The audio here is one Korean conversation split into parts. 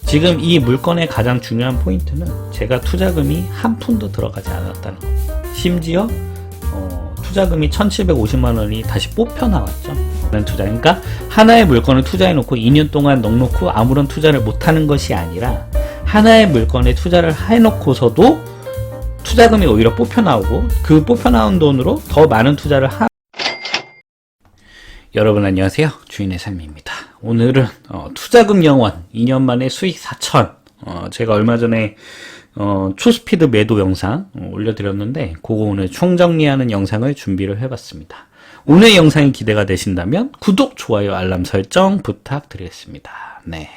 지금 이 물건의 가장 중요한 포인트는 제가 투자금이 한 푼도 들어가지 않았다는 겁니다. 심지어 투자금이 1750만원이 다시 뽑혀 나왔죠. 그러니까 하나의 물건을 투자해 놓고 2년 동안 넉놓고 아무런 투자를 못하는 것이 아니라 하나의 물건에 투자를 해놓고서도 투자금이 오히려 뽑혀 나오고 그 뽑혀 나온 돈으로 더 많은 투자를 여러분 안녕하세요, 주인의 삶입니다. 오늘은 투자금 영원 2년 만에 수익 4천. 제가 얼마 전에 초스피드 매도 영상 올려드렸는데 그거 오늘 총정리하는 영상을 준비를 해봤습니다. 오늘 영상이 기대가 되신다면 구독, 좋아요, 알람 설정 부탁드리겠습니다. 네.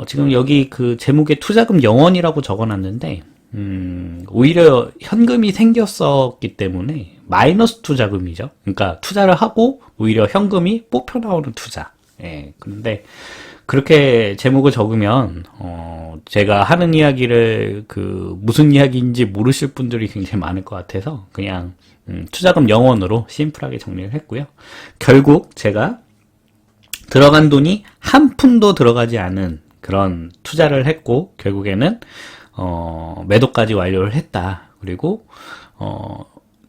지금 여기 그 제목에 투자금 영원이라고 적어놨는데 오히려 현금이 생겼었기 때문에 마이너스 투자금이죠. 그러니까 투자를 하고 오히려 현금이 뽑혀 나오는 투자. 예. 근데 그렇게 제목을 적으면 제가 하는 이야기를 무슨 이야기인지 모르실 분들이 굉장히 많을 것 같아서 그냥 투자금 영원으로 심플하게 정리를 했고요. 결국 제가 들어간 돈이 한 푼도 들어가지 않은 그런 투자를 했고 결국에는 매도까지 완료를 했다. 그리고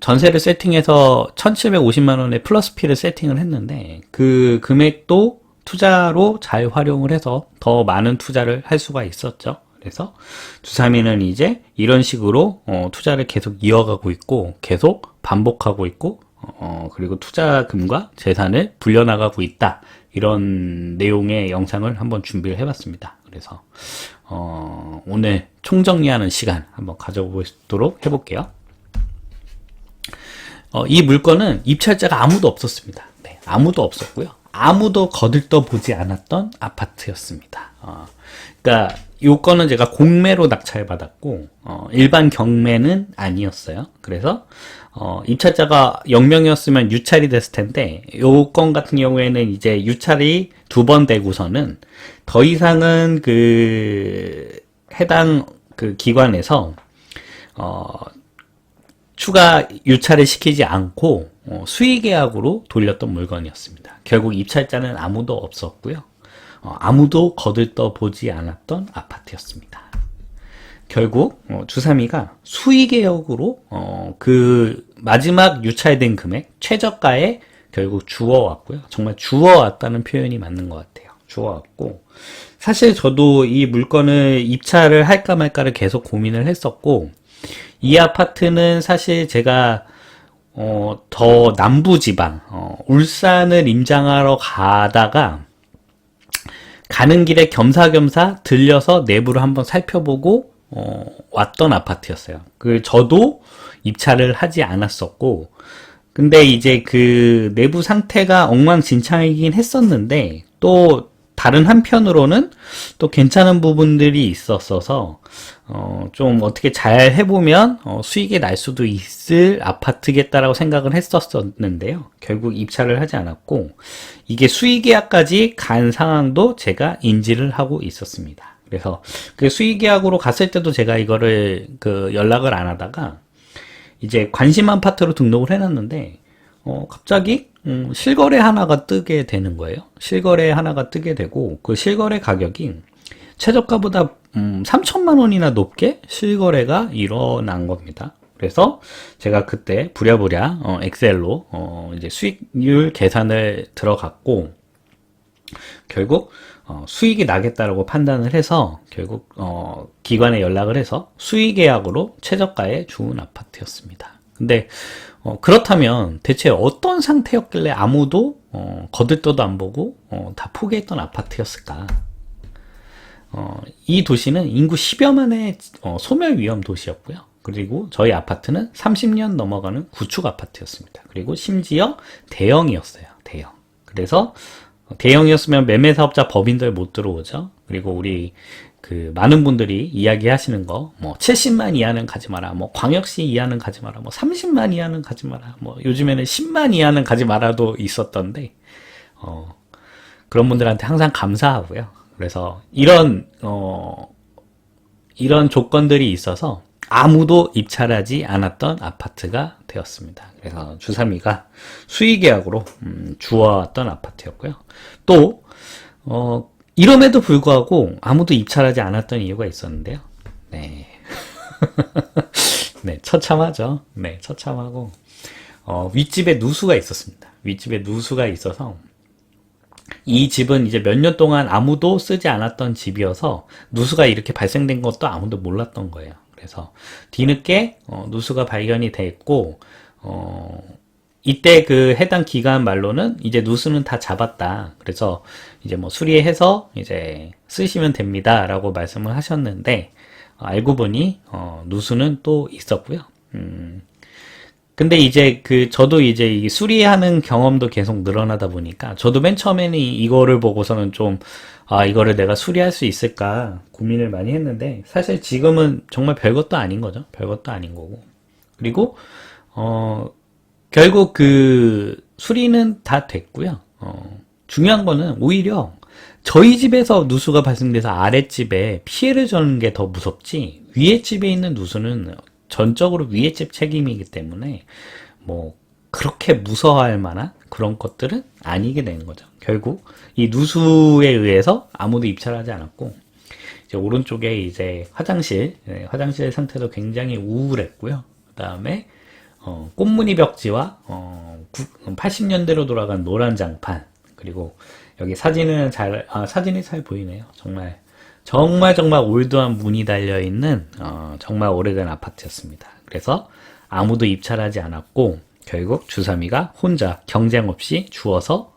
전세를 세팅해서 1750만원의 플러스 피를 세팅을 했는데 그 금액도 투자로 잘 활용을 해서 더 많은 투자를 할 수가 있었죠. 그래서 주사미는 이제 이런 식으로 투자를 계속 이어가고 있고 계속 반복하고 있고 그리고 투자금과 재산을 불려나가고 있다. 이런 내용의 영상을 한번 준비를 해봤습니다. 그래서 오늘 총정리하는 시간 한번 가져보도록 해볼게요. 이 물건은 입찰자가 아무도 없었습니다. 네, 아무도 없었고요. 아무도 거들떠 보지 않았던 아파트였습니다. 그러니까 요건은 제가 공매로 낙찰받았고 일반 경매는 아니었어요. 그래서 입찰자가 0명이었으면 유찰이 됐을 텐데 요건 같은 경우에는 이제 유찰이 2번 되고서는 더 이상은 해당 기관에서 추가 유찰을 시키지 않고 수의계약으로 돌렸던 물건이었습니다. 결국 입찰자는 아무도 없었고요. 아무도 거들떠 보지 않았던 아파트였습니다. 결국 주사미가 수의계약으로 그 마지막 유찰된 금액 최저가에 결국 주워왔고요. 정말 주워왔다는 표현이 맞는 것 같아요. 주워왔고 사실 저도 이 물건을 입찰을 할까 말까를 계속 고민을 했었고 이 아파트는 사실 제가 더 남부지방 울산을 임장하러 가다가 가는 길에 겸사겸사 들려서 내부를 한번 살펴보고 왔던 아파트였어요. 저도 입찰을 하지 않았었고 근데 이제 내부 상태가 엉망진창이긴 했었는데 또 다른 한편으로는 또 괜찮은 부분들이 있었어서 좀 어떻게 잘 해보면 수익이 날 수도 있을 아파트겠다라고 생각을 했었는데요. 결국 입찰을 하지 않았고 이게 수의계약까지 간 상황도 제가 인지를 하고 있었습니다. 그래서 수의계약으로 갔을 때도 제가 이거를 연락을 안 하다가 이제 관심 아파트로 등록을 해놨는데 갑자기 실거래 하나가 뜨게 되는 거예요. 실거래 하나가 뜨게 되고 그 실거래 가격이 최저가보다 3천만 원이나 높게 실거래가 일어난 겁니다. 그래서 제가 그때 부랴부랴 엑셀로 이제 수익률 계산을 들어갔고 결국 수익이 나겠다라고 판단을 해서 결국 기관에 연락을 해서 수의계약으로 최저가에 주은 아파트였습니다. 근데 그렇다면 대체 어떤 상태였길래 아무도 거들떠도 안 보고 다 포기했던 아파트였을까? 이 도시는 인구 10여만의 소멸 위험 도시였고요. 그리고 저희 아파트는 30년 넘어가는 구축 아파트였습니다. 그리고 심지어 대형이었어요. 대형. 그래서 대형이었으면 매매사업자 법인들 못 들어오죠. 그리고 우리 많은 분들이 이야기하시는 거, 70만 이하는 가지 마라, 광역시 이하는 가지 마라, 30만 이하는 가지 마라, 요즘에는 10만 이하는 가지 마라도 있었던데, 그런 분들한테 항상 감사하고요. 그래서 이런 조건들이 있어서 아무도 입찰하지 않았던 아파트가 되었습니다. 그래서 주사미가 수의계약으로 주워왔던 아파트였고요. 또 이럼에도 불구하고 아무도 입찰하지 않았던 이유가 있었는데요. 네. 네, 처참하죠. 네, 처참하고, 윗집에 누수가 있었습니다. 윗집에 누수가 있어서, 이 집은 이제 몇 년 동안 아무도 쓰지 않았던 집이어서, 누수가 이렇게 발생된 것도 아무도 몰랐던 거예요. 그래서, 뒤늦게, 누수가 발견이 됐고, 이때 그 해당 기관 말로는 이제 누수는 다 잡았다. 그래서 이제 뭐 수리해서 이제 쓰시면 됩니다. 라고 말씀을 하셨는데, 알고 보니, 누수는 또 있었고요. 근데 이제 저도 이제 이 수리하는 경험도 계속 늘어나다 보니까, 저도 맨 처음에는 이거를 보고서는 좀, 이거를 내가 수리할 수 있을까 고민을 많이 했는데, 사실 지금은 정말 별것도 아닌 거죠. 별것도 아닌 거고. 그리고, 결국 수리는 다 됐고요. 중요한 거는 오히려 저희 집에서 누수가 발생돼서 아랫집에 피해를 주는 게 더 무섭지, 위에 집에 있는 누수는 전적으로 위에 집 책임이기 때문에 뭐 그렇게 무서워할 만한 그런 것들은 아니게 되는 거죠. 결국 이 누수에 의해서 아무도 입찰하지 않았고, 이제 오른쪽에 이제 화장실 상태도 굉장히 우울했고요. 그 다음에 꽃무늬 벽지와 80년대로 돌아간 노란 장판, 그리고 여기 사진이 잘 보이네요. 정말 올드한 문이 달려있는 정말 오래된 아파트였습니다. 그래서 아무도 입찰하지 않았고, 결국 주삼이가 혼자 경쟁 없이 주어서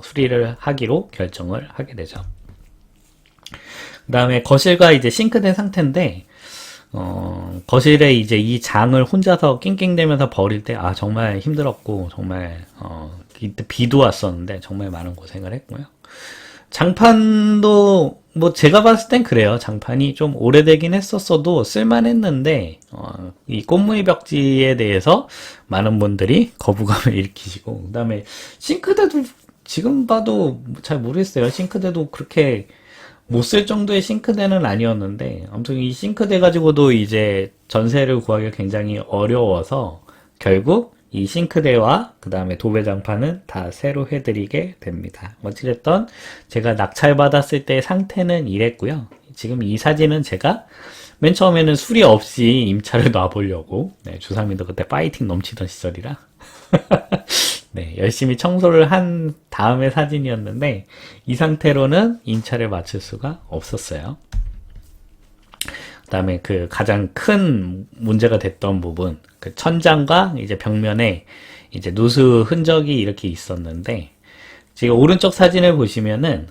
수리를 하기로 결정을 하게 되죠. 그 다음에 거실과 이제 싱크대 상태인데, 거실에 이제 이 장을 혼자서 낑낑대면서 버릴 때, 정말 힘들었고, 정말, 이때 비도 왔었는데, 정말 많은 고생을 했고요. 장판도, 뭐, 제가 봤을 땐 그래요. 장판이 좀 오래되긴 했었어도 쓸만했는데, 이 꽃무늬 벽지에 대해서 많은 분들이 거부감을 일으키시고, 그 다음에 싱크대도 지금 봐도 잘 모르겠어요. 싱크대도 그렇게 못 쓸 정도의 싱크대는 아니었는데, 아무튼 이 싱크대 가지고도 이제 전세를 구하기가 굉장히 어려워서 결국 이 싱크대와 그 다음에 도배장판은 다 새로 해드리게 됩니다. 어찌됐든 제가 낙찰받았을 때 상태는 이랬고요. 지금 이 사진은 제가 맨 처음에는 수리 없이 임차를 놔보려고, 주삼이도 그때 파이팅 넘치던 시절이라 네, 열심히 청소를 한 다음의 사진이었는데, 이 상태로는 임차를 마칠 수가 없었어요. 그 다음에 가장 큰 문제가 됐던 부분, 천장과 이제 벽면에 이제 누수 흔적이 이렇게 있었는데, 지금 오른쪽 사진을 보시면은,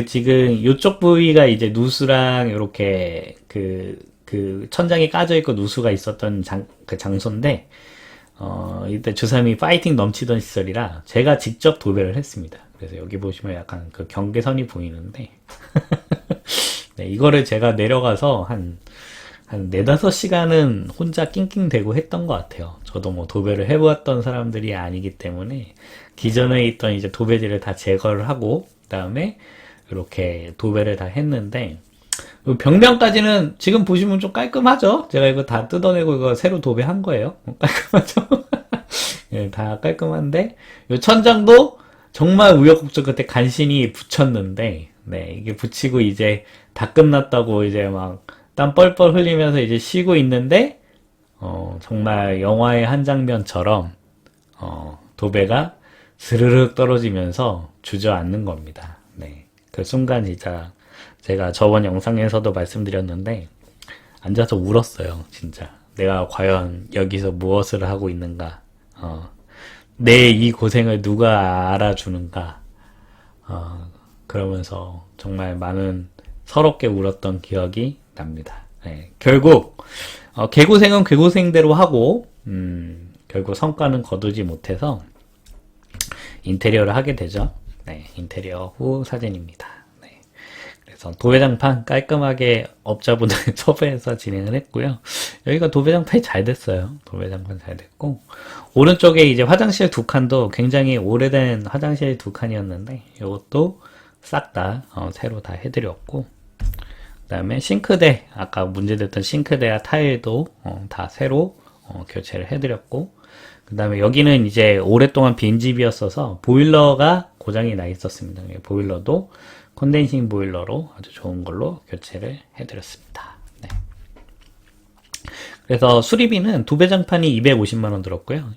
지금 이쪽 부위가 이제 누수랑 이렇게 천장이 까져 있고 누수가 있었던 장소인데, 이때 주삼이 파이팅 넘치던 시절이라 제가 직접 도배를 했습니다. 그래서 여기 보시면 약간 경계선이 보이는데, 네, 이거를 제가 내려가서 한 4-5시간은 혼자 낑낑대고 했던 것 같아요. 저도 뭐 도배를 해보았던 사람들이 아니기 때문에 기존에 있던 이제 도배지를 다 제거를 하고, 그 다음에 이렇게 도배를 다 했는데, 벽면까지는 지금 보시면 좀 깔끔하죠? 제가 이거 다 뜯어내고 이거 새로 도배한 거예요. 깔끔하죠? 네, 다 깔끔한데, 이 천장도 정말 우여곡절 끝에 간신히 붙였는데, 네, 이게 붙이고 이제 다 끝났다고 이제 막 땀 뻘뻘 흘리면서 이제 쉬고 있는데, 정말 영화의 한 장면처럼, 도배가 스르륵 떨어지면서 주저앉는 겁니다. 네. 그 순간 진짜 제가 저번 영상에서도 말씀드렸는데, 앉아서 울었어요, 진짜. 내가 과연 여기서 무엇을 하고 있는가, 내 이 고생을 누가 알아주는가, 그러면서 정말 많은 서럽게 울었던 기억이 납니다. 네. 결국, 개고생은 개고생대로 하고, 결국 성과는 거두지 못해서 인테리어를 하게 되죠. 네, 인테리어 후 사진입니다. 네. 그래서 도배장판 깔끔하게 업자분을 섭외해서 진행을 했고요. 여기가 도배장판이 잘 됐어요. 도배장판 잘 됐고, 오른쪽에 이제 화장실 2칸도 굉장히 오래된 화장실 2칸이었는데 이것도 싹 다 새로 다 해드렸고, 그 다음에 싱크대, 아까 문제됐던 싱크대와 타일도 다 새로 교체를 해드렸고, 그 다음에 여기는 이제 오랫동안 빈집이었어서 보일러가 고장이 나 있었습니다. 보일러도 컨덴싱 보일러로 아주 좋은 걸로 교체를 해드렸습니다. 네. 그래서 수리비는 두 배장판이 250만원 들었고요.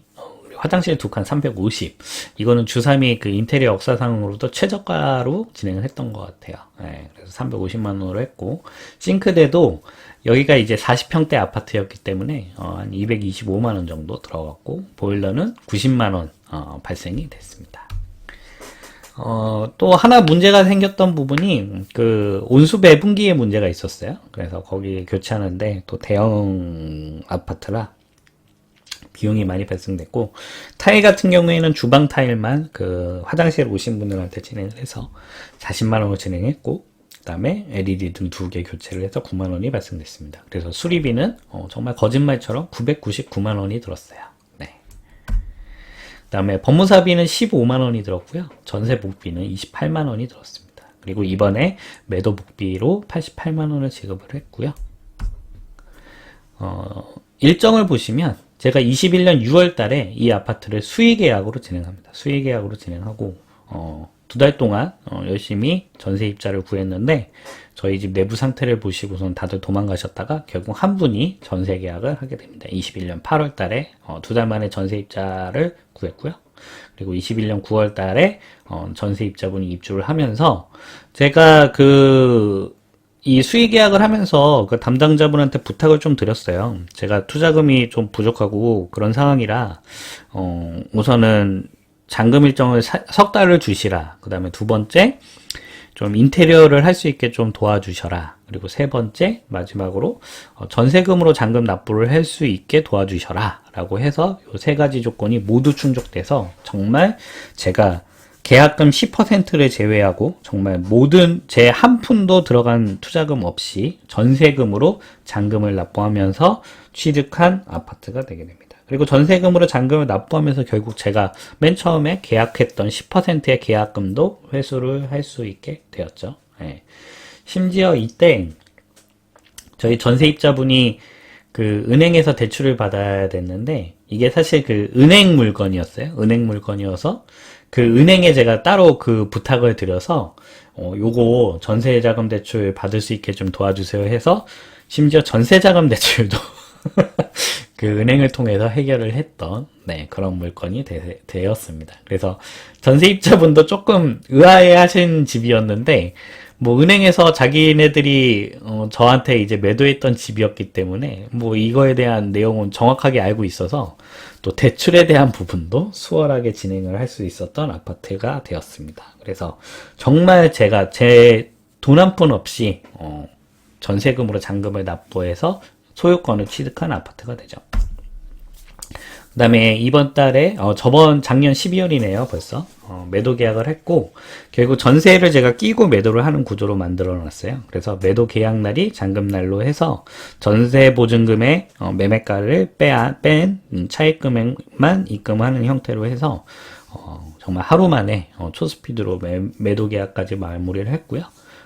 화장실 두 칸 350. 이거는 주삼이 그 인테리어 역사상으로도 최저가로 진행을 했던 것 같아요. 네, 그래서 350만원으로 했고, 싱크대도 여기가 이제 40평대 아파트였기 때문에 한 225만원 정도 들어갔고, 보일러는 90만원 발생이 됐습니다. 또 하나 문제가 생겼던 부분이 그 온수 배분기에 문제가 있었어요. 그래서 거기 교체하는데 또 대형 아파트라 비용이 많이 발생됐고, 타일 같은 경우에는 주방 타일만 그 화장실 오신 분들한테 진행을 해서 40만원으로 진행했고, 그 다음에 LED 등 2개 교체를 해서 9만원이 발생됐습니다. 그래서 수리비는 정말 거짓말처럼 999만원이 들었어요. 네. 그 다음에 법무사비는 15만원이 들었고요. 전세 복비는 28만원이 들었습니다. 그리고 이번에 매도 복비로 88만원을 지급을 했고요. 일정을 보시면 제가 21년 6월 달에 이 아파트를 수의계약으로 진행합니다. 수의계약으로 진행하고, 2달 동안, 열심히 전세입자를 구했는데, 저희 집 내부 상태를 보시고선 다들 도망가셨다가, 결국 한 분이 전세계약을 하게 됩니다. 21년 8월 달에, 2달 만에 전세입자를 구했고요. 그리고 21년 9월 달에, 전세입자분이 입주를 하면서, 제가 이 수의계약을 하면서 그 담당자분한테 부탁을 좀 드렸어요. 제가 투자금이 좀 부족하고 그런 상황이라, 우선은 잔금 일정을 석 달을 주시라. 그 다음에 두 번째, 좀 인테리어를 할 수 있게 좀 도와주셔라. 그리고 세 번째, 마지막으로, 전세금으로 잔금 납부를 할 수 있게 도와주셔라. 라고 해서 이 세 가지 조건이 모두 충족돼서 정말 제가 계약금 10%를 제외하고 정말 모든 제 한 푼도 들어간 투자금 없이 전세금으로 잔금을 납부하면서 취득한 아파트가 되게 됩니다. 그리고 전세금으로 잔금을 납부하면서 결국 제가 맨 처음에 계약했던 10%의 계약금도 회수를 할 수 있게 되었죠. 네. 심지어 이때 저희 전세입자분이 그 은행에서 대출을 받아야 됐는데 이게 사실 그 은행 물건이었어요. 은행 물건이어서 그 은행에 제가 따로 그 부탁을 드려서 요거 전세자금 대출 받을 수 있게 좀 도와주세요 해서 심지어 전세자금 대출도 그 은행을 통해서 해결을 했던 그런 물건이 되었습니다. 그래서 전세입자분도 조금 의아해 하신 집이었는데 뭐 은행에서 자기네들이 저한테 이제 매도했던 집이었기 때문에 뭐 이거에 대한 내용은 정확하게 알고 있어서 또 대출에 대한 부분도 수월하게 진행을 할 수 있었던 아파트가 되었습니다. 그래서 정말 제가 제 돈 한 푼 없이 전세금으로 잔금을 납부해서 소유권을 취득한 아파트가 되죠. 그 다음에 이번 달에 작년 12월이네요 벌써 매도 계약을 했고 결국 전세를 제가 끼고 매도를 하는 구조로 만들어 놨어요. 그래서 매도 계약날이 잔금날로 해서 전세 보증금의 매매가를 뺀 차익 금액만 입금하는 형태로 해서 정말 하루 만에 초스피드로 매도 계약까지 마무리를 했고요.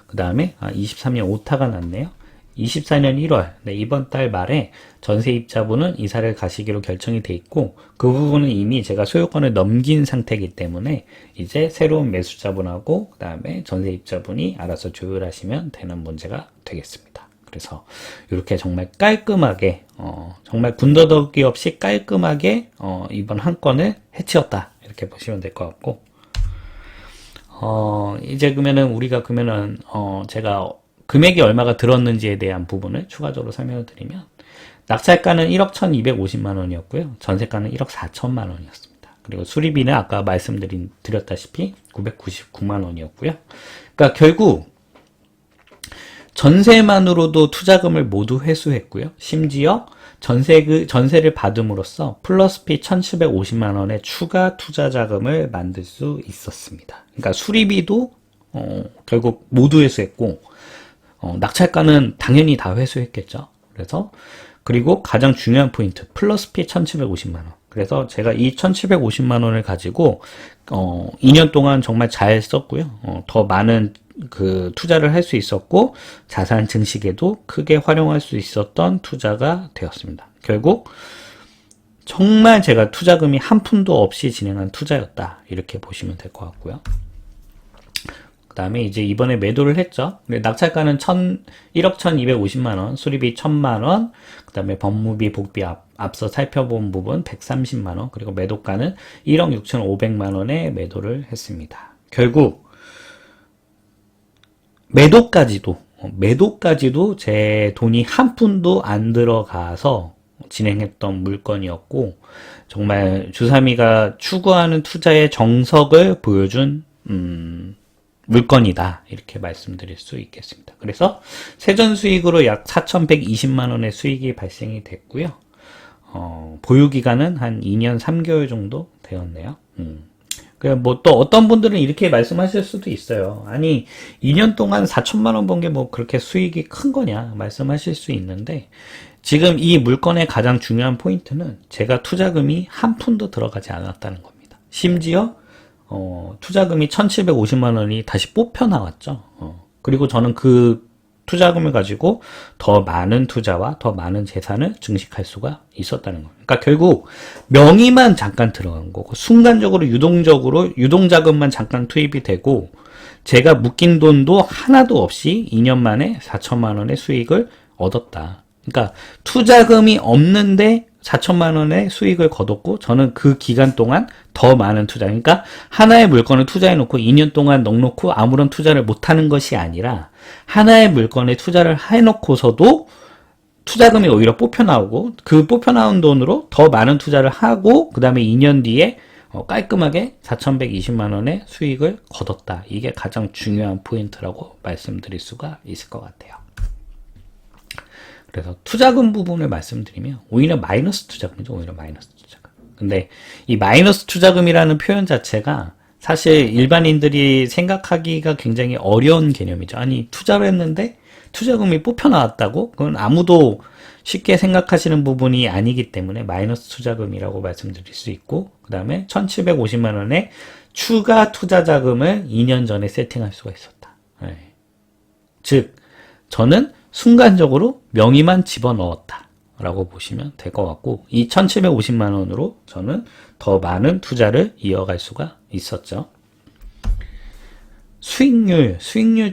그 다음에 23년 오타가 났네요. 24년 1월, 이번 달 말에 전세입자분은 이사를 가시기로 결정이 돼 있고 그 부분은 이미 제가 소유권을 넘긴 상태이기 때문에 이제 새로운 매수자분하고 그 다음에 전세입자분이 알아서 조율하시면 되는 문제가 되겠습니다. 그래서 이렇게 정말 깔끔하게 정말 군더더기 없이 깔끔하게 이번 한 건을 해치웠다 이렇게 보시면 될 것 같고 이제 그러면은 제가 금액이 얼마가 들었는지에 대한 부분을 추가적으로 설명을 드리면 낙찰가는 1억 1250만 원이었고요. 전세가는 1억 4천만 원이었습니다. 그리고 수리비는 아까 말씀드렸다시피 999만 원이었고요. 그러니까 결국 전세만으로도 투자금을 모두 회수했고요. 심지어 전세를 받음으로써 플러스피 1750만 원의 추가 투자 자금을 만들 수 있었습니다. 그러니까 수리비도 결국 모두 회수했고 낙찰가는 당연히 다 회수했겠죠. 그리고 가장 중요한 포인트 플러스피 1750만 원. 그래서 제가 이 1750만 원을 가지고 2년 동안 정말 잘 썼고요. 더 많은 그 투자를 할 수 있었고 자산 증식에도 크게 활용할 수 있었던 투자가 되었습니다. 결국 정말 제가 투자금이 한 푼도 없이 진행한 투자였다. 이렇게 보시면 될 것 같고요. 그 다음에 이제 이번에 매도를 했죠. 낙찰가는 1억 1250만원, 수리비 1000만원, 그 다음에 법무비, 복비 앞서 살펴본 부분 130만원, 그리고 매도가는 1억 6500만원에 매도를 했습니다. 결국, 매도까지도 제 돈이 한 푼도 안 들어가서 진행했던 물건이었고, 정말 주삼이가 추구하는 투자의 정석을 보여준 물건이다, 이렇게 말씀드릴 수 있겠습니다. 그래서 세전 수익으로 약 4,120만원의 수익이 발생이 됐고요. 보유 기간은 한 2년 3개월 정도 되었네요. 뭐 또 어떤 분들은 이렇게 말씀하실 수도 있어요. 아니 2년 동안 4천만원 번 게 뭐 그렇게 수익이 큰 거냐 말씀하실 수 있는데, 지금 이 물건의 가장 중요한 포인트는 제가 투자금이 한 푼도 들어가지 않았다는 겁니다. 심지어 투자금이 1,750만원이 다시 뽑혀 나왔죠. 그리고 저는 그 투자금을 가지고 더 많은 투자와 더 많은 재산을 증식할 수가 있었다는 겁니다. 그러니까 결국 명의만 잠깐 들어간 거고, 순간적으로 유동자금만 잠깐 투입이 되고, 제가 묶인 돈도 하나도 없이 2년 만에 4천만 원의 수익을 얻었다. 그러니까 투자금이 없는데 4천만 원의 수익을 거뒀고, 저는 그 기간 동안 더 많은 투자, 그러니까 하나의 물건을 투자해 놓고 2년 동안 넉놓고 아무런 투자를 못하는 것이 아니라, 하나의 물건에 투자를 해놓고서도 투자금이 오히려 뽑혀 나오고, 그 뽑혀 나온 돈으로 더 많은 투자를 하고, 그 다음에 2년 뒤에 깔끔하게 4,120만 원의 수익을 거뒀다. 이게 가장 중요한 포인트라고 말씀드릴 수가 있을 것 같아요. 그래서 투자금 부분을 말씀드리면 오히려 마이너스 투자금이죠. 오히려 마이너스 투자금. 근데 이 마이너스 투자금이라는 표현 자체가 사실 일반인들이 생각하기가 굉장히 어려운 개념이죠. 아니 투자를 했는데 투자금이 뽑혀 나왔다고? 그건 아무도 쉽게 생각하시는 부분이 아니기 때문에 마이너스 투자금이라고 말씀드릴 수 있고, 그 다음에 1,750만 원의 추가 투자 자금을 2년 전에 세팅할 수가 있었다. 네. 즉 저는 순간적으로 명의만 집어넣었다 라고 보시면 될 것 같고, 이 1,750만 원으로 저는 더 많은 투자를 이어갈 수가 있었죠. 수익률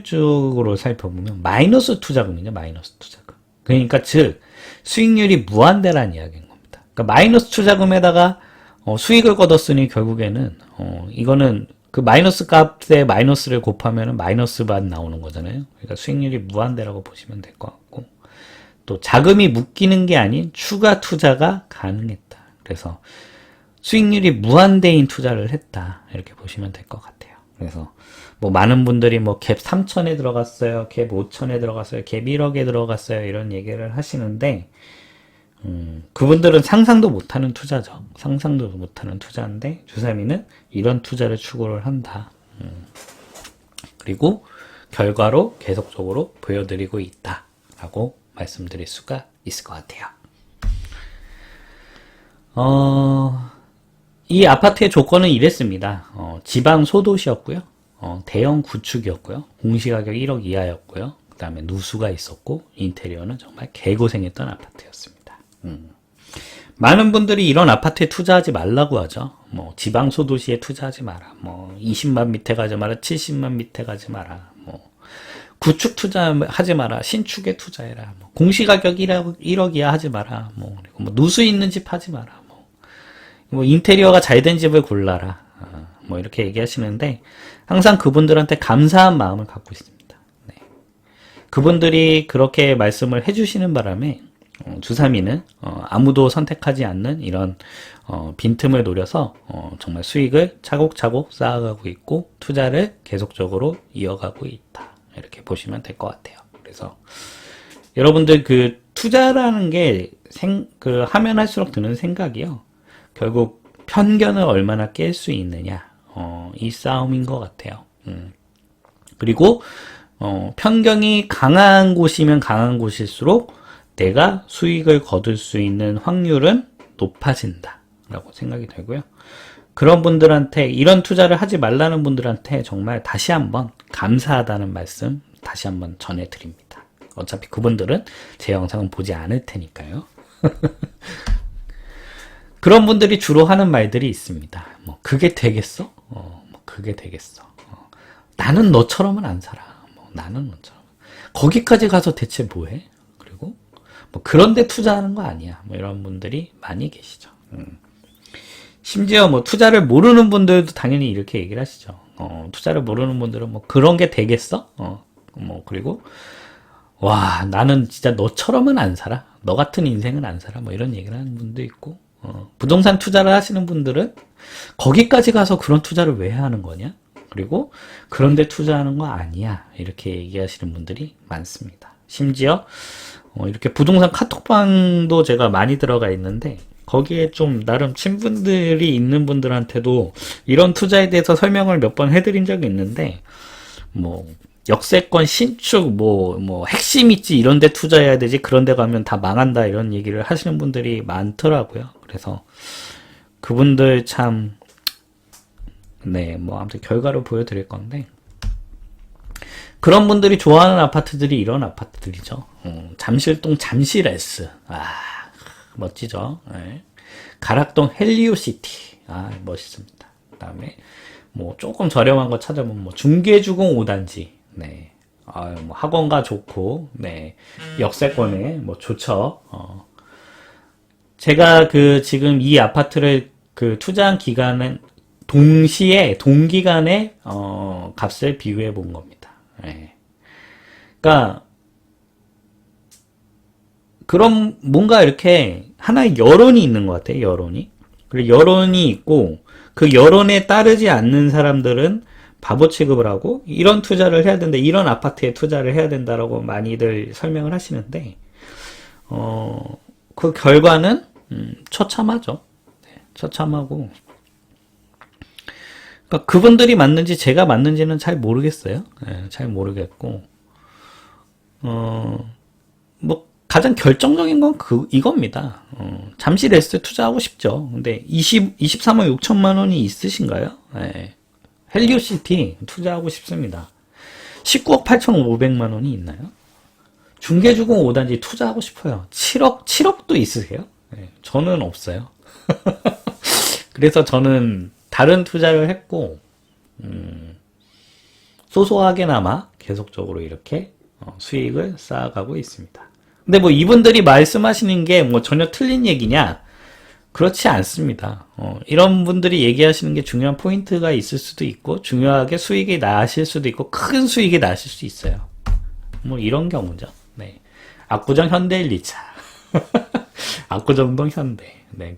쪽으로 살펴보면 마이너스 투자금이죠. 마이너스 투자금. 그러니까 즉 수익률이 무한대라는 이야기인 겁니다. 그러니까 마이너스 투자금에다가 수익을 거뒀으니 결국에는 이거는 그 마이너스 값에 마이너스를 곱하면 마이너스만 나오는 거잖아요. 그러니까 수익률이 무한대라고 보시면 될 것 같고, 또 자금이 묶이는 게 아닌 추가 투자가 가능했다. 그래서 수익률이 무한대인 투자를 했다. 이렇게 보시면 될 것 같아요. 그래서 뭐 많은 분들이 뭐 갭 3천에 들어갔어요, 갭 5천에 들어갔어요, 갭 1억에 들어갔어요, 이런 얘기를 하시는데, 그분들은 상상도 못하는 투자죠. 상상도 못하는 투자인데 주삼이는 이런 투자를 추구를 한다. 그리고 결과로 계속적으로 보여드리고 있다라고 말씀드릴 수가 있을 것 같아요. 이 아파트의 조건은 이랬습니다. 지방 소도시였고요. 대형 구축이었고요. 공시가격 1억 이하였고요. 그 다음에 누수가 있었고, 인테리어는 정말 개고생했던 아파트였습니다. 많은 분들이 이런 아파트에 투자하지 말라고 하죠. 뭐 지방 소도시에 투자하지 마라. 뭐 20만 밑에 가지 마라. 70만 밑에 가지 마라. 뭐 구축 투자하지 마라. 신축에 투자해라. 뭐 공시가격 1억 이하 하지 마라. 뭐 그리고 뭐 누수 있는 집 하지 마라. 뭐 인테리어가 잘 된 집을 골라라. 뭐 이렇게 얘기하시는데, 항상 그분들한테 감사한 마음을 갖고 있습니다. 네. 그분들이 그렇게 말씀을 해주시는 바람에 주삼이는 아무도 선택하지 않는 이런 빈틈을 노려서 정말 수익을 차곡차곡 쌓아가고 있고, 투자를 계속적으로 이어가고 있다. 이렇게 보시면 될 것 같아요. 그래서 여러분들 그 투자라는 게 하면 할수록 드는 생각이요. 결국 편견을 얼마나 깰 수 있느냐, 이 싸움인 것 같아요. 그리고 편견이 강한 곳이면 강한 곳일수록 내가 수익을 거둘 수 있는 확률은 높아진다 라고 생각이 되고요. 그런 분들한테, 이런 투자를 하지 말라는 분들한테 정말 다시 한번 감사하다는 말씀 다시 한번 전해드립니다. 어차피 그분들은 제 영상은 보지 않을 테니까요. 그런 분들이 주로 하는 말들이 있습니다. 뭐 그게 되겠어? 뭐 그게 되겠어? 나는 너처럼은 안 살아. 뭐 나는 너처럼. 거기까지 가서 대체 뭐해? 그리고 뭐 그런데 투자하는 거 아니야. 뭐 이런 분들이 많이 계시죠. 심지어 뭐 투자를 모르는 분들도 당연히 이렇게 얘기를 하시죠. 투자를 모르는 분들은 뭐 그런 게 되겠어? 뭐 그리고 와 나는 진짜 너처럼은 안 살아. 너 같은 인생은 안 살아. 뭐 이런 얘기를 하는 분도 있고 부동산 투자를 하시는 분들은 거기까지 가서 그런 투자를 왜 하는 거냐? 그리고 그런데 투자하는 거 아니야. 이렇게 얘기하시는 분들이 많습니다. 심지어 이렇게 부동산 카톡방도 제가 많이 들어가 있는데 거기에 좀 나름 친분들이 있는 분들한테도 이런 투자에 대해서 설명을 몇 번 해드린 적이 있는데 뭐 역세권 신축 뭐 핵심 있지 이런 데 투자해야 되지 그런 데 가면 다 망한다 이런 얘기를 하시는 분들이 많더라고요. 그래서 그분들 참 네, 뭐 아무튼 결과를 보여드릴 건데 그런 분들이 좋아하는 아파트들이 이런 아파트들이죠. 잠실동 잠실S 멋지죠. 네. 가락동 헬리오시티 멋있습니다. 그 다음에 뭐 조금 저렴한 거 찾아보면 뭐 중계주공 5단지 네. 뭐 학원가 좋고 네. 역세권에 뭐 좋죠. 제가 지금 이 아파트를 투자한 기간은 동기간에 값을 비교해 본 겁니다. 네. 그러니까 그런 뭔가 이렇게 하나의 여론이 있는 것 같아요. 여론이. 그리고 여론이 있고 그 여론에 따르지 않는 사람들은 바보 취급을 하고 이런 투자를 해야 된다. 이런 아파트에 투자를 해야 된다라고 많이들 설명을 하시는데 그 결과는 처참하죠. 네, 처참하고 그러니까 그분들이 맞는지 제가 맞는지는 잘 모르겠어요. 네, 잘 모르겠고 뭐 가장 결정적인 건 이겁니다. 잠실 S 투자하고 싶죠. 근데 23억 6천만 원이 있으신가요? 네. 헬리오시티 투자하고 싶습니다. 19억 8,500만 원이 있나요? 중계주공 5단지 투자하고 싶어요. 7억도 있으세요? 네. 저는 없어요. 그래서 저는 다른 투자를 했고 소소하게나마 계속적으로 이렇게 수익을 쌓아가고 있습니다. 근데 뭐 이분들이 말씀하시는 게 뭐 전혀 틀린 얘기냐? 그렇지 않습니다. 이런 분들이 얘기하시는 게 중요한 포인트가 있을 수도 있고 중요하게 수익이 나실 수도 있고 큰 수익이 나실 수 있어요. 뭐 이런 경우죠. 네. 압구정 현대 1, 2차. 압구정동 현대. 네.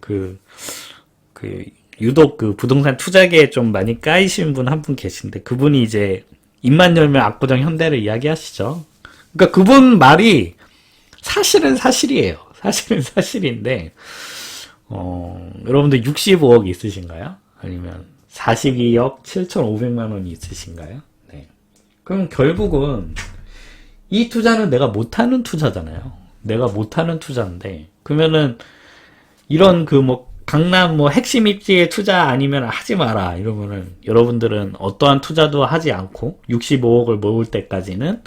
유독 부동산 투자계에 좀 많이 까이신 분 한 분 계신데 그분이 이제 입만 열면 압구정 현대를 이야기하시죠. 그러니까 그분 말이 사실은 사실이에요. 사실은 사실인데 여러분들 65억 있으신가요? 아니면 42억 7,500만 원이 있으신가요? 네. 그럼 결국은 이 투자는 내가 못하는 투자잖아요. 내가 못하는 투자인데 그러면은 이런 강남 핵심 입지에 투자 아니면 하지 마라 이러면은 여러분들은 어떠한 투자도 하지 않고 65억을 모을 때까지는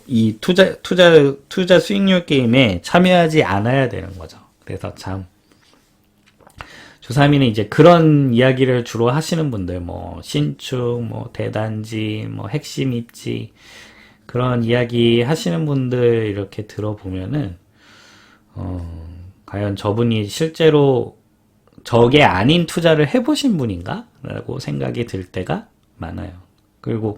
이 투자 수익률 게임에 참여하지 않아야 되는 거죠. 그래서 참 조삼이는 이제 그런 이야기를 주로 하시는 분들 신축 대단지 핵심 입지 그런 이야기 하시는 분들 이렇게 들어보면은 과연 저분이 실제로 저게 아닌 투자를 해보신 분인가? 라고 생각이 들 때가 많아요. 그리고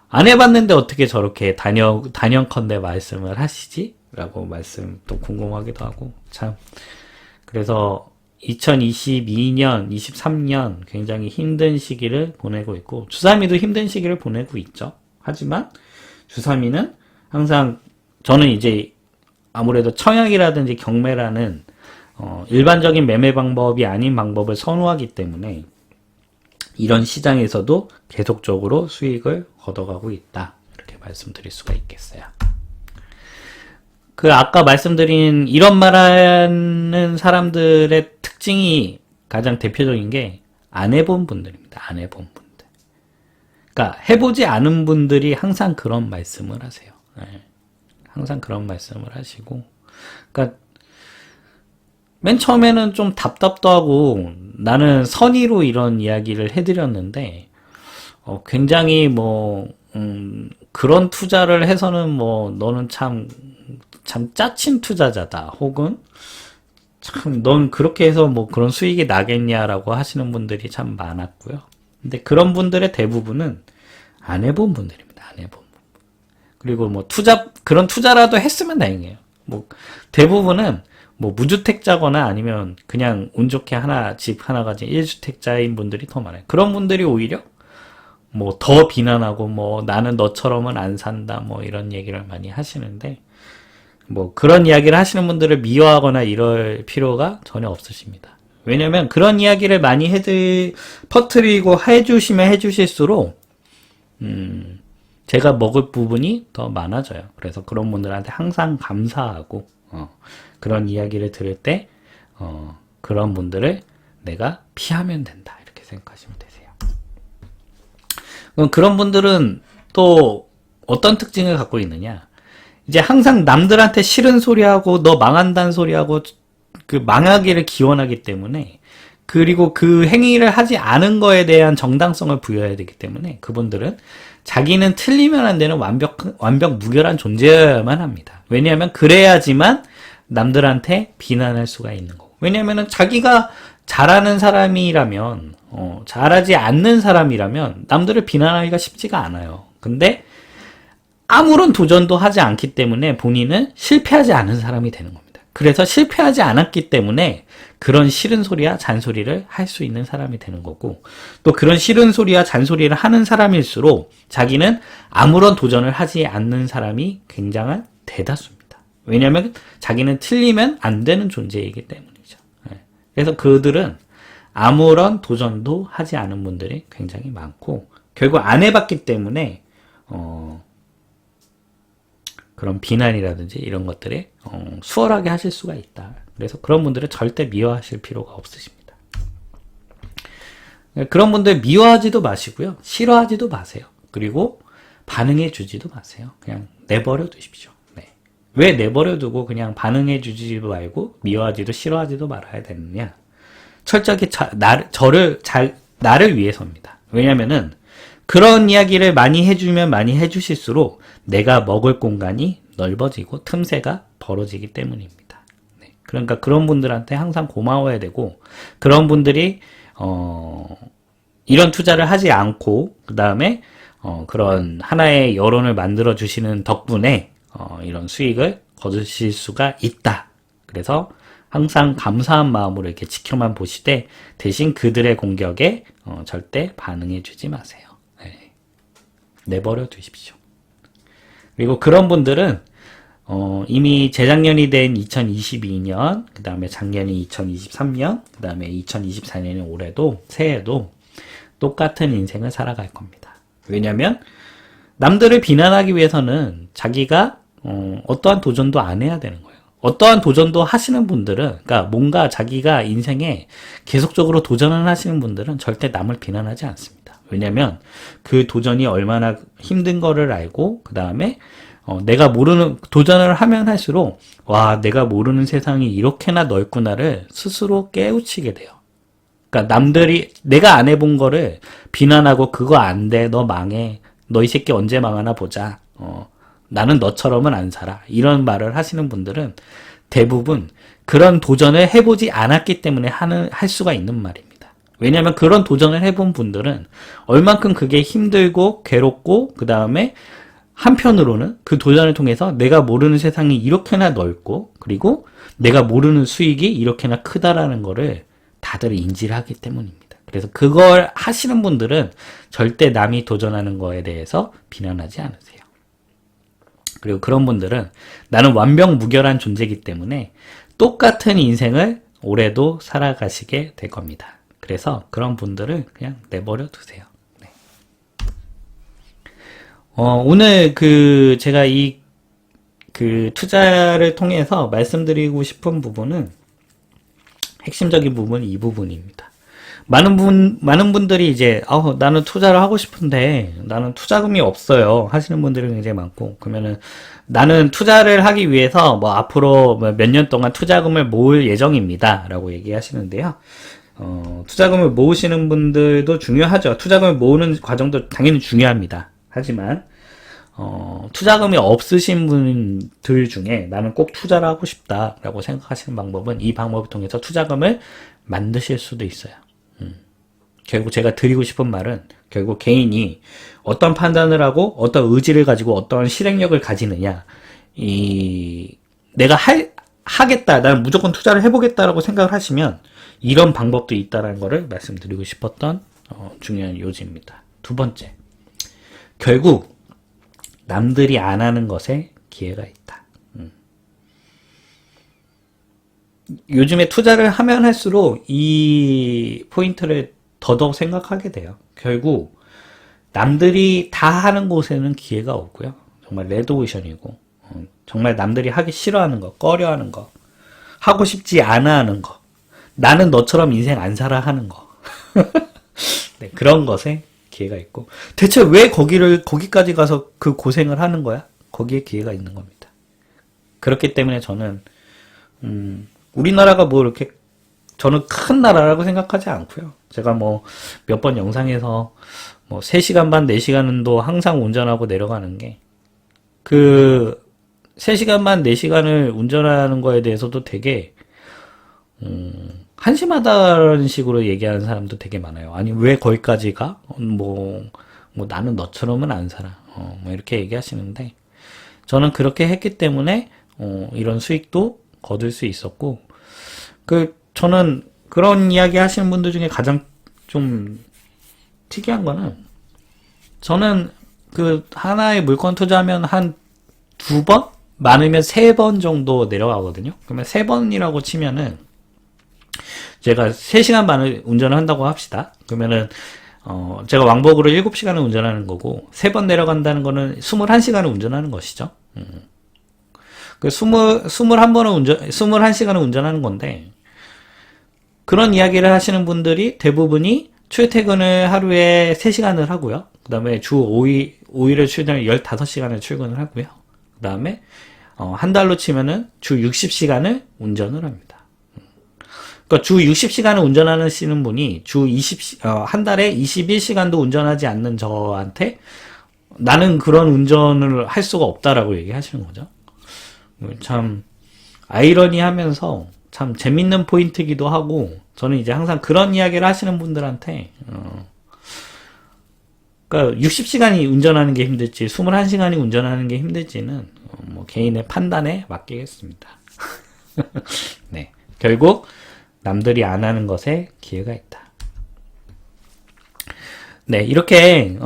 안 해봤는데 어떻게 저렇게 단연컨대 말씀을 하시지? 라고 말씀 또 궁금하기도 하고 참 그래서 2022년, 23년 굉장히 힘든 시기를 보내고 있고 주삼이도 힘든 시기를 보내고 있죠. 하지만 주삼이는 항상 저는 이제 아무래도 청약이라든지 경매라는 일반적인 매매 방법이 아닌 방법을 선호하기 때문에 이런 시장에서도 계속적으로 수익을 걷어가고 있다. 이렇게 말씀드릴 수가 있겠어요. 아까 말씀드린 이런 말하는 사람들의 특징이 가장 대표적인 게 안 해본 분들입니다. 안 해본 분들. 그러니까 해보지 않은 분들이 항상 그런 말씀을 하세요. 네. 항상 그런 말씀을 하시고 그러니까 맨 처음에는 좀 답답도 하고 나는 선의로 이런 이야기를 해드렸는데 굉장히 그런 투자를 해서는 너는 참 짜친 투자자다. 혹은 참, 넌 그렇게 해서 그런 수익이 나겠냐라고 하시는 분들이 참 많았고요. 근데 그런 분들의 대부분은 안 해본 분들입니다. 안 해본 분. 그리고 그런 투자라도 했으면 다행이에요. 대부분은 무주택자거나 아니면 그냥 운 좋게 집 하나 가진 1주택자인 분들이 더 많아요. 그런 분들이 오히려 더 비난하고 나는 너처럼은 안 산다 이런 얘기를 많이 하시는데 그런 이야기를 하시는 분들을 미워하거나 이럴 필요가 전혀 없으십니다. 왜냐면 그런 이야기를 많이 퍼뜨리고 해주시면 해주실수록 제가 먹을 부분이 더 많아져요. 그래서 그런 분들한테 항상 감사하고 그런 이야기를 들을 때 그런 분들을 내가 피하면 된다 이렇게 생각하시면 되세요. 그럼 그런 분들은 또 어떤 특징을 갖고 있느냐? 이제 항상 남들한테 싫은 소리하고 너 망한다는 소리하고 그 망하기를 기원하기 때문에 그리고 그 행위를 하지 않은 거에 대한 정당성을 부여해야 되기 때문에 그분들은 자기는 틀리면 안 되는 완벽 무결한 존재여야만 합니다. 왜냐하면 그래야지만 남들한테 비난할 수가 있는 거고. 왜냐하면 자기가 잘하는 사람이라면 잘하지 않는 사람이라면 남들을 비난하기가 쉽지가 않아요. 근데 아무런 도전도 하지 않기 때문에 본인은 실패하지 않은 사람이 되는 겁니다. 그래서 실패하지 않았기 때문에 그런 싫은 소리와 잔소리를 할 수 있는 사람이 되는 거고 또 그런 싫은 소리와 잔소리를 하는 사람일수록 자기는 아무런 도전을 하지 않는 사람이 굉장한 대다수입니다. 왜냐하면 자기는 틀리면 안 되는 존재이기 때문이죠. 그래서 그들은 아무런 도전도 하지 않은 분들이 굉장히 많고 결국 안 해봤기 때문에 그런 비난이라든지 이런 것들에 수월하게 하실 수가 있다. 그래서 그런 분들은 절대 미워하실 필요가 없으십니다. 그런 분들 미워하지도 마시고요. 싫어하지도 마세요. 그리고 반응해 주지도 마세요. 그냥 내버려 두십시오. 네. 왜 내버려 두고 그냥 반응해 주지도 말고 미워하지도 싫어하지도 말아야 되느냐? 철저하게 나를 위해서입니다. 왜냐면은 그런 이야기를 많이 해주면 많이 해주실수록 내가 먹을 공간이 넓어지고 틈새가 벌어지기 때문입니다. 네. 그러니까 그런 분들한테 항상 고마워야 되고 그런 분들이 이런 투자를 하지 않고 그 다음에 그런 하나의 여론을 만들어 주시는 덕분에 이런 수익을 거두실 수가 있다. 그래서 항상 감사한 마음으로 이렇게 지켜만 보시되 대신 그들의 공격에 절대 반응해 주지 마세요. 네. 내버려 두십시오. 그리고 그런 분들은 이미 재작년이 된 2022년, 그 다음에 작년이 2023년, 그 다음에 2024년이 올해도 새해도 똑같은 인생을 살아갈 겁니다. 왜냐하면 남들을 비난하기 위해서는 자기가 어떠한 도전도 안 해야 되는 거예요. 어떠한 도전도 하시는 분들은, 그러니까 뭔가 자기가 인생에 계속적으로 도전을 하시는 분들은 절대 남을 비난하지 않습니다. 왜냐면 그 도전이 얼마나 힘든 거를 알고, 그 다음에 내가 모르는, 도전을 하면 할수록, 와, 내가 모르는 세상이 이렇게나 넓구나를 스스로 깨우치게 돼요. 그러니까 남들이, 내가 안 해본 거를 비난하고, 그거 안 돼, 너 망해, 너 이 새끼 언제 망하나 보자, 나는 너처럼은 안 살아. 이런 말을 하시는 분들은 대부분 그런 도전을 해보지 않았기 때문에 할 수가 있는 말입니다. 왜냐하면 그런 도전을 해본 분들은 얼만큼 그게 힘들고 괴롭고 그 다음에 한편으로는 그 도전을 통해서 내가 모르는 세상이 이렇게나 넓고 그리고 내가 모르는 수익이 이렇게나 크다라는 거를 다들 인지를 하기 때문입니다. 그래서 그걸 하시는 분들은 절대 남이 도전하는 거에 대해서 비난하지 않으세요. 그리고 그런 분들은 나는 완벽무결한 존재이기 때문에 똑같은 인생을 올해도 살아가시게 될 겁니다. 그래서 그런 분들을 그냥 내버려 두세요. 네. 오늘 제가 투자를 통해서 말씀드리고 싶은 부분은 핵심적인 부분은 이 부분입니다. 많은 분들이 이제, 나는 투자를 하고 싶은데, 나는 투자금이 없어요. 하시는 분들이 굉장히 많고, 그러면은, 나는 투자를 하기 위해서, 앞으로 몇 년 동안 투자금을 모을 예정입니다. 라고 얘기하시는데요. 투자금을 모으시는 분들도 중요하죠. 투자금을 모으는 과정도 당연히 중요합니다. 하지만 투자금이 없으신 분들 중에 나는 꼭 투자를 하고 싶다라고 생각하시는 방법은 이 방법을 통해서 투자금을 만드실 수도 있어요. 결국 제가 드리고 싶은 말은 결국 개인이 어떤 판단을 하고 어떤 의지를 가지고 어떤 실행력을 가지느냐, 내가 하겠다, 나는 무조건 투자를 해보겠다라고 생각을 하시면 이런 방법도 있다라는 것을 말씀드리고 싶었던 중요한 요지입니다. 두 번째, 결국 남들이 안 하는 것에 기회가 있다. 요즘에 투자를 하면 할수록 이 포인트를 더더욱 생각하게 돼요. 결국 남들이 다 하는 곳에는 기회가 없고요. 정말 레드오션이고 정말 남들이 하기 싫어하는 거, 꺼려하는 거, 하고 싶지 않아 하는 거, 나는 너처럼 인생 안 살아 하는 거 네, 그런 것에 기회가 있고, 대체 왜 거기까지 가서 그 고생을 하는 거야? 거기에 기회가 있는 겁니다. 그렇기 때문에 저는 우리나라가 뭐 이렇게 저는 큰 나라라고 생각하지 않고요. 제가 뭐 몇 번 영상에서 뭐 3시간 반, 4시간도 항상 운전하고 내려가는 게, 그 3시간 반, 4시간을 운전하는 거에 대해서도 되게 한심하다는 식으로 얘기하는 사람도 되게 많아요. 아니 왜 거기까지 가? 뭐 나는 너처럼은 안 살아. 뭐 이렇게 얘기하시는데, 저는 그렇게 했기 때문에 이런 수익도 거둘 수 있었고, 저는 그런 이야기 하시는 분들 중에 가장 좀 특이한 거는, 저는 하나의 물건 투자하면 한 2번? 많으면 3번 정도 내려가거든요. 그러면 3번이라고 치면은, 제가 3시간 반을 운전을 한다고 합시다. 그러면은, 제가 왕복으로 7시간을 운전하는 거고, 3번 내려간다는 거는 21시간을 운전하는 것이죠. 21시간을 운전하는 건데, 그런 이야기를 하시는 분들이 대부분이 출퇴근을 하루에 3시간을 하고요. 그 다음에 주 5일을 출근을 15시간을 출근을 하고요. 그 다음에 한 달로 치면은 주 60시간을 운전을 합니다. 그러니까 주 60시간을 운전하시는 분이 한 달에 21시간도 운전하지 않는 저한테 나는 그런 운전을 할 수가 없다라고 얘기하시는 거죠. 참 아이러니하면서 참 재밌는 포인트이기도 하고, 저는 이제 항상 그런 이야기를 하시는 분들한테 그러니까 60시간이 운전하는 게 힘들지 21시간이 운전하는 게 힘들지는 뭐 개인의 판단에 맡기겠습니다. 네, 결국 남들이 안 하는 것에 기회가 있다. 네, 이렇게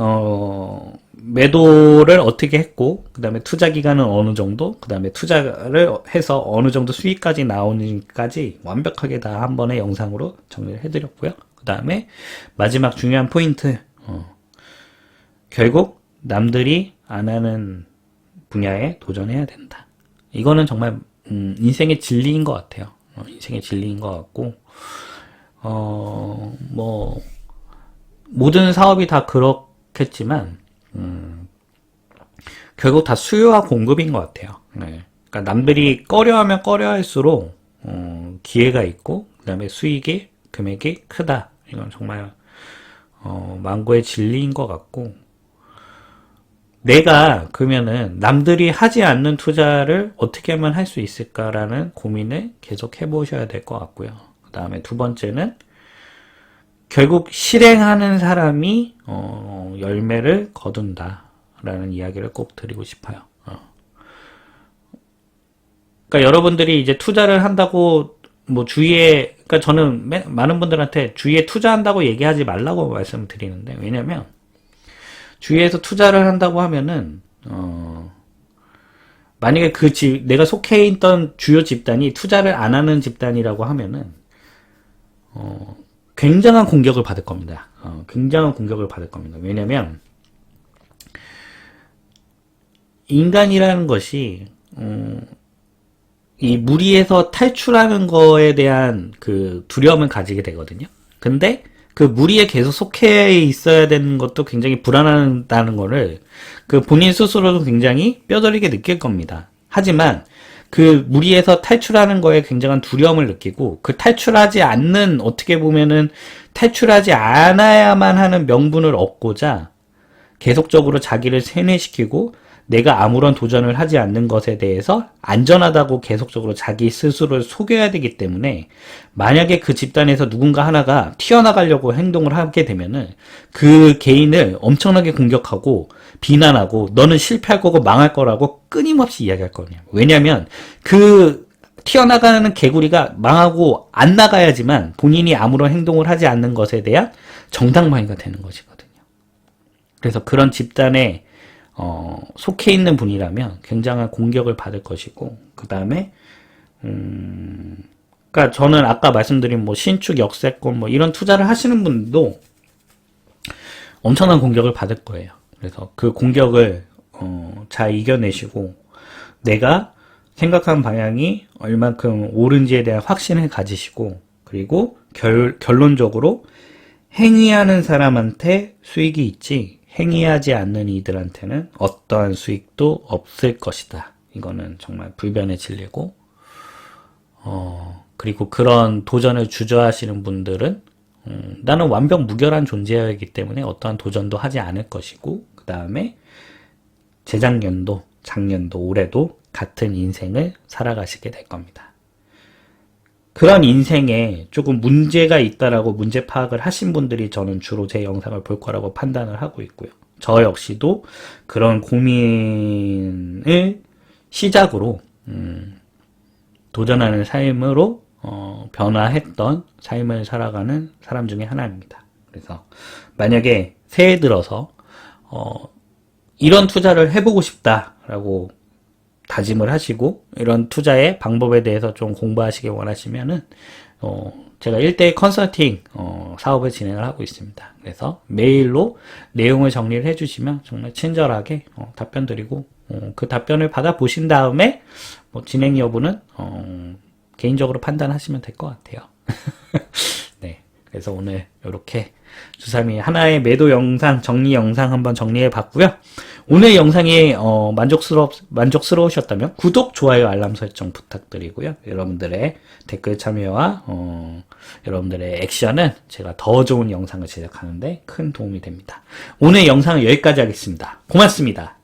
매도를 어떻게 했고, 그 다음에 투자 기간은 어느 정도, 그 다음에 투자를 해서 어느 정도 수익까지 나오는지까지 완벽하게 다 한 번의 영상으로 정리를 해드렸고요. 그 다음에 마지막 중요한 포인트, 결국 남들이 안 하는 분야에 도전해야 된다. 이거는 정말 인생의 진리인 것 같아요. 인생의 진리인 것 같고, 뭐 모든 사업이 다 그렇겠지만 결국 다 수요와 공급인 것 같아요. 네. 그러니까 남들이 꺼려하면 꺼려할수록 기회가 있고, 그 다음에 수익의 금액이 크다. 이건 정말 망고의 진리인 것 같고, 내가 그러면은 남들이 하지 않는 투자를 어떻게 하면 할 수 있을까라는 고민을 계속 해보셔야 될 것 같고요. 그 다음에 두 번째는 결국 실행하는 사람이 열매를 거둔다라는 이야기를 꼭 드리고 싶어요. 그러니까 여러분들이 이제 투자를 한다고 뭐 주위에, 그러니까 저는 많은 분들한테 주위에 투자한다고 얘기하지 말라고 말씀을 드리는데, 왜냐면 주위에서 투자를 한다고 하면은 만약에 내가 속해 있던 주요 집단이 투자를 안 하는 집단이라고 하면은 굉장한 공격을 받을 겁니다. 굉장한 공격을 받을 겁니다. 왜냐면 인간이라는 것이 이 무리에서 탈출하는 거에 대한 그 두려움을 가지게 되거든요. 근데 그 무리에 계속 속해 있어야 되는 것도 굉장히 불안하다는 거를 본인 스스로도 굉장히 뼈저리게 느낄 겁니다. 하지만 그 무리에서 탈출하는 거에 굉장한 두려움을 느끼고 그 탈출하지 않는 어떻게 보면은 탈출하지 않아야만 하는 명분을 얻고자 계속적으로 자기를 세뇌시키고 내가 아무런 도전을 하지 않는 것에 대해서 안전하다고 계속적으로 자기 스스로를 속여야 되기 때문에 만약에 그 집단에서 누군가 하나가 튀어나가려고 행동을 하게 되면은 그 개인을 엄청나게 공격하고 비난하고 너는 실패할 거고 망할 거라고 끊임없이 이야기할 거냐. 왜냐면 그 튀어나가는 개구리가 망하고 안 나가야지만 본인이 아무런 행동을 하지 않는 것에 대한 정당방위가 되는 것이거든요. 그래서 그런 집단에 속해 있는 분이라면 굉장한 공격을 받을 것이고, 그 다음에, 그니까 저는 아까 말씀드린 뭐 신축, 역세권 뭐 이런 투자를 하시는 분도 엄청난 공격을 받을 거예요. 그래서 그 공격을, 잘 이겨내시고, 내가 생각한 방향이 얼만큼 옳은지에 대한 확신을 가지시고, 그리고 결론적으로 행위하는 사람한테 수익이 있지, 행위하지 않는 이들한테는 어떠한 수익도 없을 것이다. 이거는 정말 불변의 진리고, 그리고 그런 도전을 주저하시는 분들은, 나는 완벽 무결한 존재이기 때문에 어떠한 도전도 하지 않을 것이고, 그 다음에 재작년도, 작년도, 올해도 같은 인생을 살아가시게 될 겁니다. 그런 인생에 조금 문제가 있다라고 문제 파악을 하신 분들이 저는 주로 제 영상을 볼 거라고 판단을 하고 있고요. 저 역시도 그런 고민을 시작으로 도전하는 삶으로 변화했던 삶을 살아가는 사람 중에 하나입니다. 그래서 만약에 새해 들어서 이런 투자를 해보고 싶다라고 다짐을 하시고 이런 투자의 방법에 대해서 좀 공부하시길 원하시면은 제가 1대1 컨설팅 사업을 진행을 하고 있습니다. 그래서 메일로 내용을 정리를 해주시면 정말 친절하게 답변 드리고 그 답변을 받아보신 다음에 뭐 진행 여부는 개인적으로 판단하시면 될 것 같아요. 네, 그래서 오늘 이렇게 주삼이 하나의 매도 영상 정리 영상 한번 정리해 봤고요. 오늘 영상이 만족스러우셨다면 구독, 좋아요, 알람 설정 부탁드리고요. 여러분들의 댓글 참여와 여러분들의 액션은 제가 더 좋은 영상을 제작하는데 큰 도움이 됩니다. 오늘 영상은 여기까지 하겠습니다. 고맙습니다.